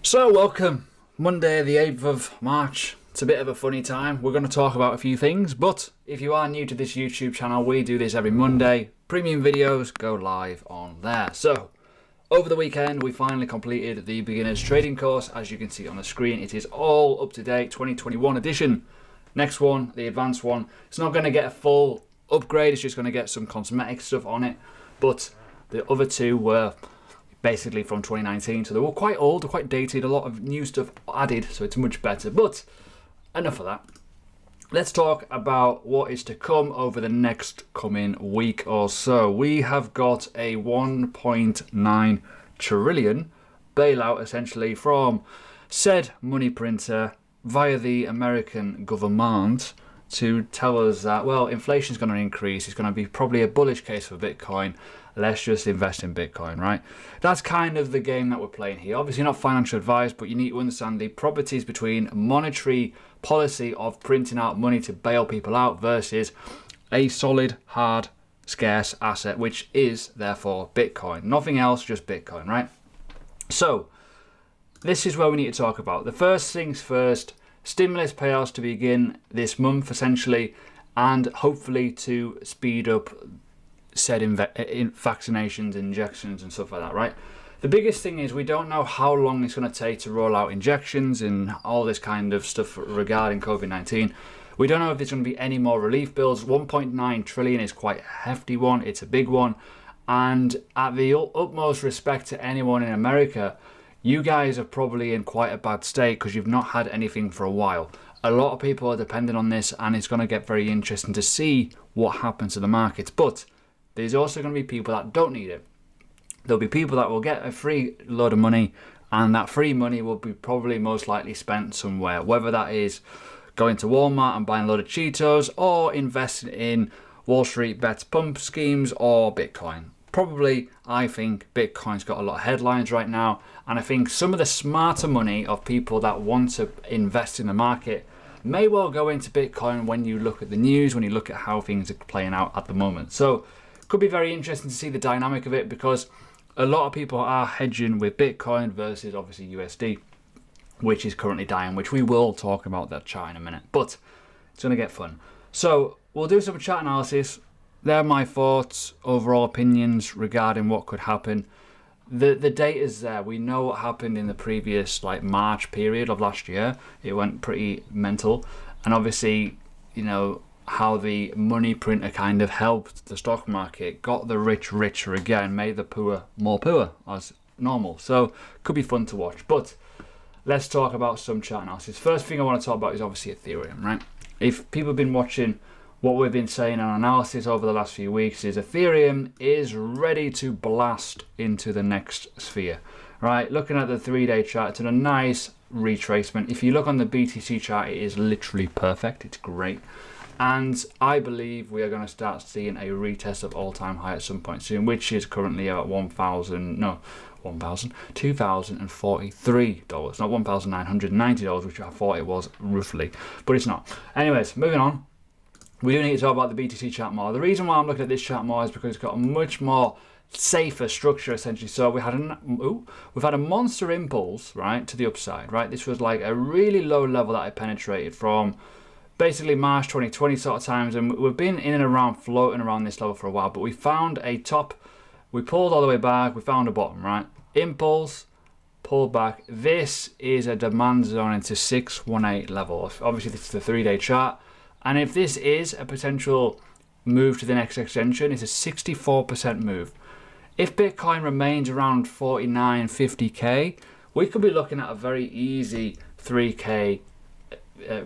So welcome, Monday the 8th of March. It's a bit of a funny time. We're going to talk about a few things, but if you are new to this YouTube channel, we do this every Monday. Premium videos go live on there. So, over the weekend, we finally completed the beginner's trading course. As you can see on the screen, it is all up to date, 2021 edition. Next one, the advanced one, it's not going to get a full upgrade, it's just going to get some cosmetic stuff on it. But the other two were basically from 2019, so they were quite old, quite dated, a lot of new stuff added, so it's much better. But enough of that. Let's talk about what is to come over the next coming week or so. We have got a 1.9 trillion bailout essentially from said money printer via the American government to tell us that, well, inflation is going to increase, it's going to be probably a bullish case for Bitcoin. Let's just invest in Bitcoin, right? That's kind of the game that we're playing here. Obviously not financial advice, but you need to understand the properties between monetary policy of printing out money to bail people out versus a solid, hard, scarce asset, which is therefore Bitcoin. Nothing else, just Bitcoin, right? So this is where we need to talk about. The first things first, stimulus payouts to begin this month essentially, and hopefully to speed up said vaccinations, injections and stuff like that, right? The biggest thing is we don't know how long it's going to take to roll out injections and all this kind of stuff regarding COVID-19. We don't know if there's going to be any more relief bills. 1.9 trillion is quite a hefty one. It's a big one. And at the utmost respect to anyone in America, you guys are probably in quite a bad state because you've not had anything for a while. A lot of people are dependent on this, and it's going to get very interesting to see what happens to the markets. But there's also going to be people that don't need it. There'll be people that will get a free load of money, and that free money will be probably most likely spent somewhere, whether that is going to Walmart and buying a load of Cheetos, or investing in Wall Street bets pump schemes, or Bitcoin. Probably, I think Bitcoin's got a lot of headlines right now, and I think some of the smarter money of people that want to invest in the market may well go into Bitcoin when you look at the news, when you look at how things are playing out at the moment. So could be very interesting to see the dynamic of it, because a lot of people are hedging with Bitcoin versus obviously USD, which is currently dying, which we will talk about that chart in a minute, but it's going to get fun. So we'll do some chart analysis. They're my thoughts, overall opinions regarding what could happen. The data's there. We know what happened in the previous March period of last year. It went pretty mental, and obviously, you know, how the money printer kind of helped the stock market, got the rich richer again, made the poor more poor as normal. So could be fun to watch. But let's talk about some chart analysis. First thing I want to talk about is obviously Ethereum, right? If people have been watching what we've been saying on analysis over the last few weeks, is Ethereum is ready to blast into the next sphere, right? Looking at the 3-day chart, it's in a nice retracement. If you look on the BTC chart, it is literally perfect. It's great. And I believe we are going to start seeing a retest of all-time high at some point soon, which is currently at $2,043, not $1,990, which I thought it was roughly, but it's not. Anyways, moving on. We do need to talk about the BTC chart more. The reason why I'm looking at this chart more is because it's got a much more safer structure essentially. So we've had a monster impulse, right, to the upside, right? This was like a really low level that I penetrated from basically March 2020 sort of times, and we've been in and around, floating around this level for a while, but we found a top, we pulled all the way back, we found a bottom, right? Impulse, pulled back. This is a demand zone into 618 level. Obviously this is the 3-day chart, and if this is a potential move to the next extension, it's a 64% move. If Bitcoin remains around 49, 50k, we could be looking at a very easy 3k,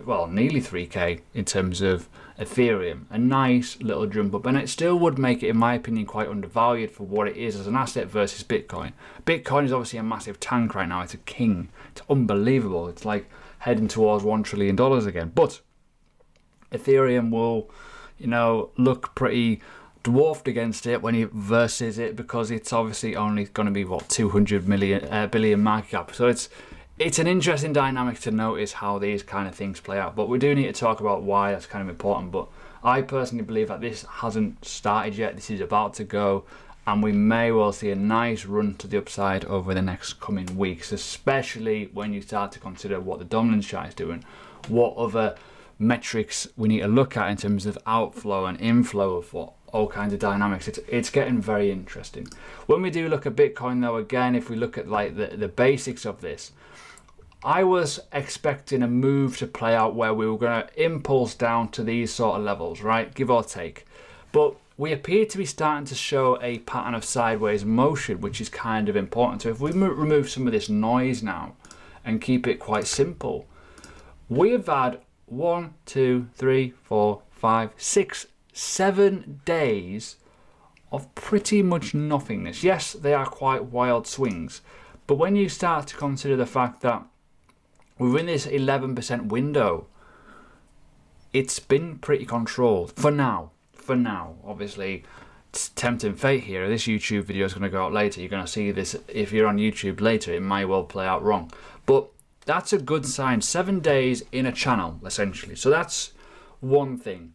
well, nearly 3k in terms of Ethereum. A nice little jump up, and it still would make it, in my opinion, quite undervalued for what it is as an asset versus Bitcoin. Bitcoin is obviously a massive tank right now. It's a king. It's unbelievable. It's like heading towards $1 trillion again. But Ethereum will, you know, look pretty dwarfed against it when he versus it, because it's obviously only going to be what, 200 billion market cap. So it's an interesting dynamic to notice how these kind of things play out. But we do need to talk about why that's kind of important. But I personally believe that this hasn't started yet. This is about to go, and we may well see a nice run to the upside over the next coming weeks, especially when you start to consider what the dominance chart is doing, what other metrics we need to look at in terms of outflow and inflow of what all kinds of dynamics. It's getting very interesting. When we do look at Bitcoin though, again, if we look at like the basics of this, I was expecting a move to play out where we were going to impulse down to these sort of levels, right? Give or take. But we appear to be starting to show a pattern of sideways motion, which is kind of important. So if we remove some of this noise now and keep it quite simple, we have had 1, 2, 3, 4, 5, 6, 7 days of pretty much nothingness. Yes, they are quite wild swings, but when you start to consider the fact that we're in this 11% window, it's been pretty controlled for now. For now, obviously, it's tempting fate here. This YouTube video is going to go out later. You're going to see this if you're on YouTube later. It might well play out wrong, but that's a good sign. 7 days in a channel, essentially. So that's one thing.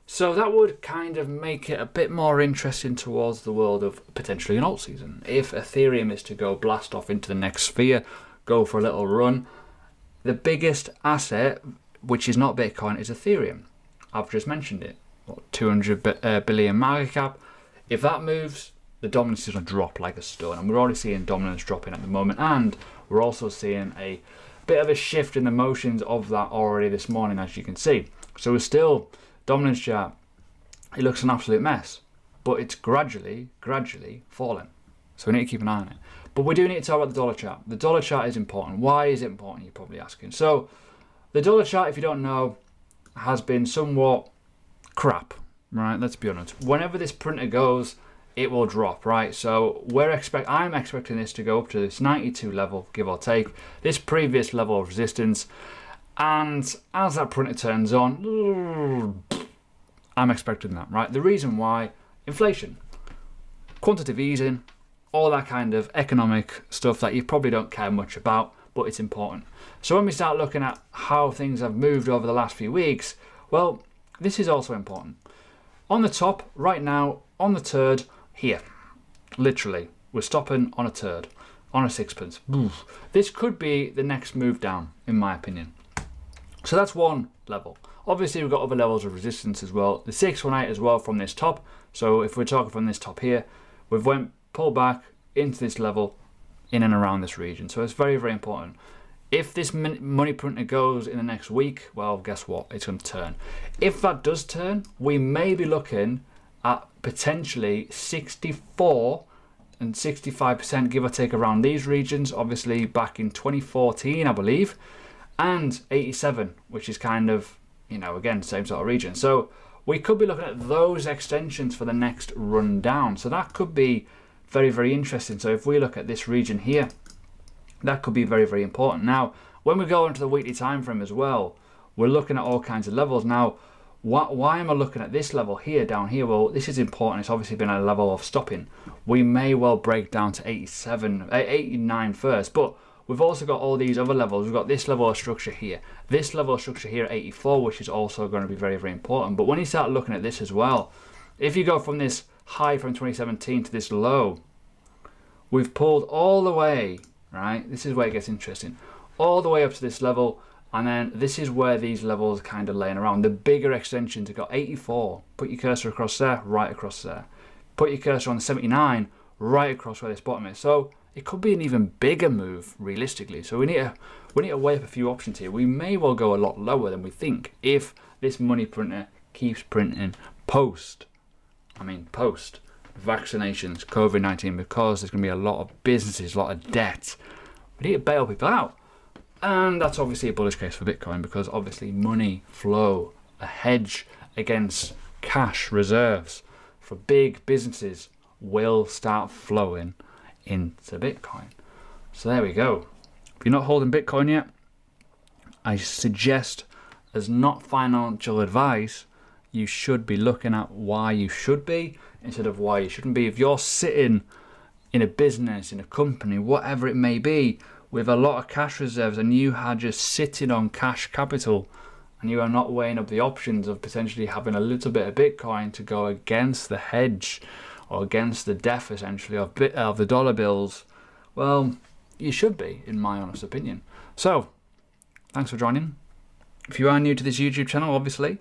So that would kind of make it a bit more interesting towards the world of potentially an alt season. If Ethereum is to go blast off into the next sphere, go for a little run, the biggest asset, which is not Bitcoin, is Ethereum. I've just mentioned it. 200 billion market cap. If that moves, the dominance is going to drop like a stone. And we're already seeing dominance dropping at the moment. And we're also seeing a bit of a shift in the motions of that already this morning, as you can see. So we're still, dominance chart, it looks an absolute mess. But it's gradually falling. So we need to keep an eye on it. But we do need to talk about the dollar chart. The dollar chart is important. Why is it important, you're probably asking? So the dollar chart, if you don't know, has been somewhat crap, right? Let's be honest. Whenever this printer goes, it will drop, right? So I'm expecting this to go up to this 92 level, give or take, this previous level of resistance. And as that printer turns on, I'm expecting that, right? The reason why, inflation, quantitative easing, all that kind of economic stuff that you probably don't care much about, but it's important. So when we start looking at how things have moved over the last few weeks, well, this is also important. On the top, right now, on the turd, here, literally, we're stopping on a turd, on a sixpence. This could be the next move down, in my opinion. So that's one level. Obviously, we've got other levels of resistance as well. The 618 as well from this top. So if we're talking from this top here, we've pulled back into this level, in and around this region. So it's very, very important. If this money printer goes in the next week, well, guess what? It's going to turn. If that does turn, we may be looking at potentially 64 and 65%, give or take, around these regions. Obviously, back in 2014, I believe, and 87, which is kind of, you know, again, same sort of region. So we could be looking at those extensions for the next run down. So that could be very, very interesting. So if we look at this region here, that could be very, very important. Now, when we go into the weekly time frame as well, we're looking at all kinds of levels. Now, why am I looking at this level here, down here? Well, this is important. It's obviously been a level of stopping. We may well break down to 89 first, but we've also got all these other levels. We've got this level of structure here, this level of structure here at 84, which is also going to be very, very important. But when you start looking at this as well, if you go from this high from 2017 to this low, we've pulled all the way, right? This is where it gets interesting. All the way up to this level, and then this is where these levels kind of laying around. The bigger extensions have got 84. Put your cursor across there, right across there. Put your cursor on the 79, right across where this bottom is. So it could be an even bigger move, realistically. So we need to weigh up a few options here. We may well go a lot lower than we think if this money printer keeps printing post vaccinations, COVID-19, because there's going to be a lot of businesses, a lot of debt. We need to bail people out. And that's obviously a bullish case for Bitcoin, because obviously money flow, a hedge against cash reserves for big businesses, will start flowing into Bitcoin. So there we go. If you're not holding Bitcoin yet, I suggest, as not financial advice, you should be looking at why you should be instead of why you shouldn't be. If you're sitting in a business, in a company, whatever it may be, with a lot of cash reserves, and you are just sitting on cash capital, and you are not weighing up the options of potentially having a little bit of Bitcoin to go against the hedge or against the death essentially of the dollar bills, well, you should be, in my honest opinion. So, thanks for joining. If you are new to this YouTube channel, obviously,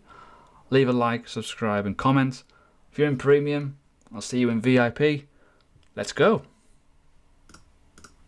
leave a like, subscribe and comment. If you're in premium, I'll see you in VIP. Let's go.